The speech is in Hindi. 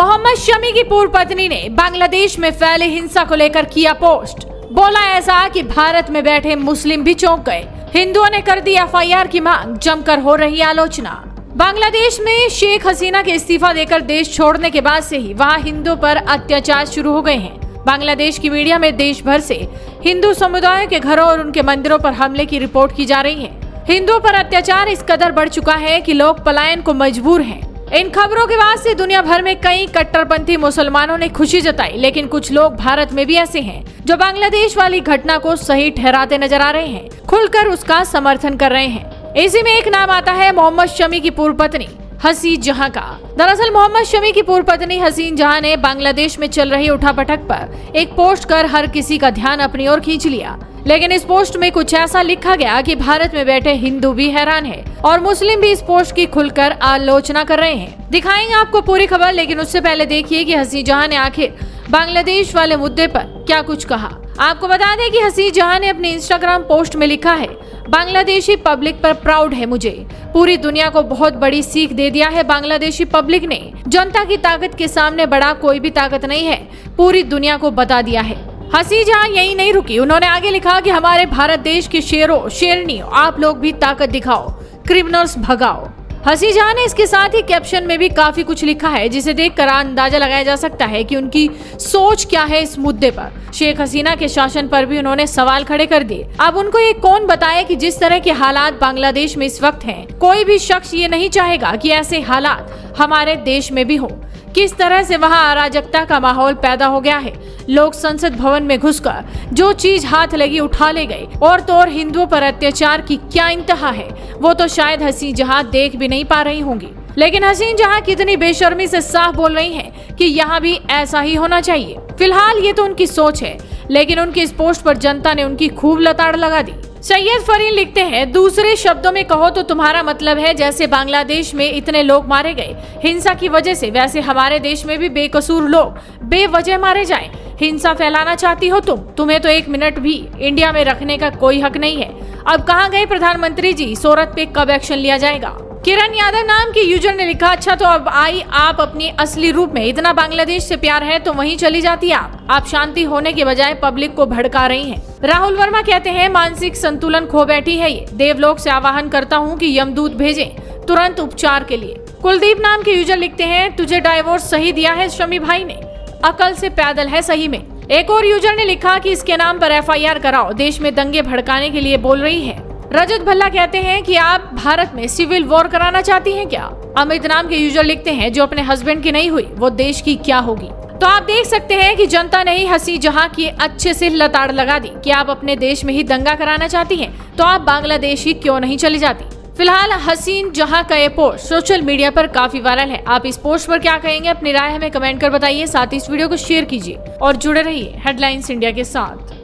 मोहम्मद शमी की पूर्व पत्नी ने बांग्लादेश में फैली हिंसा को लेकर किया पोस्ट। बोला ऐसा कि भारत में बैठे मुस्लिम भी चौंक गए। हिंदुओं ने कर दी एफआईआर की मांग, जमकर हो रही आलोचना। बांग्लादेश में शेख हसीना के इस्तीफा देकर देश छोड़ने के बाद से ही वहां हिंदुओं पर अत्याचार शुरू हो गए हैं। बांग्लादेश की मीडिया में देश भर से हिंदू समुदाय के घरों और उनके मंदिरों पर हमले की रिपोर्ट की जा रही है। हिंदुओं पर अत्याचार इस कदर बढ़ चुका है कि लोग पलायन को मजबूर हैं। इन खबरों के बाद से दुनिया भर में कई कट्टरपंथी मुसलमानों ने खुशी जताई, लेकिन कुछ लोग भारत में भी ऐसे हैं जो बांग्लादेश वाली घटना को सही ठहराते नजर आ रहे हैं, खुलकर उसका समर्थन कर रहे हैं। इसी में एक नाम आता है मोहम्मद शमी की पूर्व पत्नी हसीन जहां का। दरअसल मोहम्मद शमी की पूर्व पत्नी हसीन जहां ने बांग्लादेश में चल रही उठापटक पर एक पोस्ट कर हर किसी का ध्यान अपनी ओर खींच लिया। लेकिन इस पोस्ट में कुछ ऐसा लिखा गया कि भारत में बैठे हिंदू भी हैरान है और मुस्लिम भी इस पोस्ट की खुलकर आलोचना कर रहे हैं। दिखाएंगे आपको पूरी खबर, लेकिन उससे पहले देखिए कि हसीन जहां ने आखिर बांग्लादेश वाले मुद्दे पर क्या कुछ कहा। आपको बता दें कि हसीन जहां ने अपने इंस्टाग्राम पोस्ट में लिखा है, बांग्लादेशी पब्लिक पर प्राउड है मुझे। पूरी दुनिया को बहुत बड़ी सीख दे दिया है बांग्लादेशी पब्लिक ने। जनता की ताकत के सामने बड़ा कोई भी ताकत नहीं है, पूरी दुनिया को बता दिया है। हसीन जहां यही नहीं रुकी, उन्होंने आगे लिखा कि हमारे भारत देश के शेरों शेरनियों, आप लोग भी ताकत दिखाओ, क्रिमिनल्स भगाओ। हसीन जहां ने इसके साथ ही कैप्शन में भी काफी कुछ लिखा है, जिसे देखकर अंदाजा लगाया जा सकता है कि उनकी सोच क्या है इस मुद्दे पर। शेख हसीना के शासन पर भी उन्होंने सवाल खड़े कर दिए। अब उनको ये कौन बताए कि जिस तरह के हालात बांग्लादेश में इस वक्त हैं, कोई भी शख्स ये नहीं चाहेगा कि ऐसे हालात हमारे देश में भी हो। किस तरह से वहां अराजकता का माहौल पैदा हो गया है। लोग संसद भवन में घुसकर जो चीज हाथ लगी उठा ले गए, और तो और हिंदुओं पर अत्याचार की क्या इंतहा है, वो तो शायद हसीन जहां देख भी नहीं पा रही होंगी। लेकिन हसीन जहां कितनी बेशर्मी से साफ बोल रही हैं कि यहाँ भी ऐसा ही होना चाहिए। फिलहाल ये तो उनकी सोच है, लेकिन उनकी इस पोस्ट पर जनता ने उनकी खूब लताड़ लगा दी। सैयद फरीन लिखते हैं, दूसरे शब्दों में कहो तो तुम्हारा मतलब है जैसे बांग्लादेश में इतने लोग मारे गए हिंसा की वजह से, वैसे हमारे देश में भी बेकसूर लोग बेवजह मारे जाएं। हिंसा फैलाना चाहती हो तुम्हें तो 1 मिनट भी इंडिया में रखने का कोई हक नहीं है। अब कहाँ गए प्रधानमंत्री जी, सूरत पे कब एक्शन लिया जाएगा। किरण यादव नाम के यूजर ने लिखा, अच्छा तो अब आई आप अपनी असली रूप में, इतना बांग्लादेश से प्यार है तो वहीं चली जाती आप शांति होने के बजाय पब्लिक को भड़का रही हैं। राहुल वर्मा कहते हैं, मानसिक संतुलन खो बैठी है ये, देवलोक से आवाहन करता हूँ कि यमदूत भेजें तुरंत उपचार के लिए। कुलदीप नाम के यूजर लिखते हैं, तुझे डाइवोर्स सही दिया है शमी भाई ने, अकल से पैदल है सही में। एक और यूजर ने लिखा कि इसके नाम पर एफआईआर कराओ, देश में दंगे भड़काने के लिए बोल रही है। रजत भल्ला कहते हैं कि आप भारत में सिविल वॉर कराना चाहती हैं क्या। अमित नाम के यूजर लिखते हैं, जो अपने हस्बैंड की नहीं हुई वो देश की क्या होगी। तो आप देख सकते हैं कि जनता ने ही हसीन जहां की अच्छे से लताड़ लगा दी कि आप अपने देश में ही दंगा कराना चाहती हैं, तो आप बांग्लादेश ही क्यों नहीं चली जाती। फिलहाल हसीन जहां का ये पोस्ट सोशल मीडिया पर काफी वायरल है। आप इस पोस्ट पर क्या कहेंगे, अपनी राय हमें कमेंट कर बताइए। साथ ही इस वीडियो को शेयर कीजिए और जुड़े रहिए हेडलाइंस इंडिया के साथ।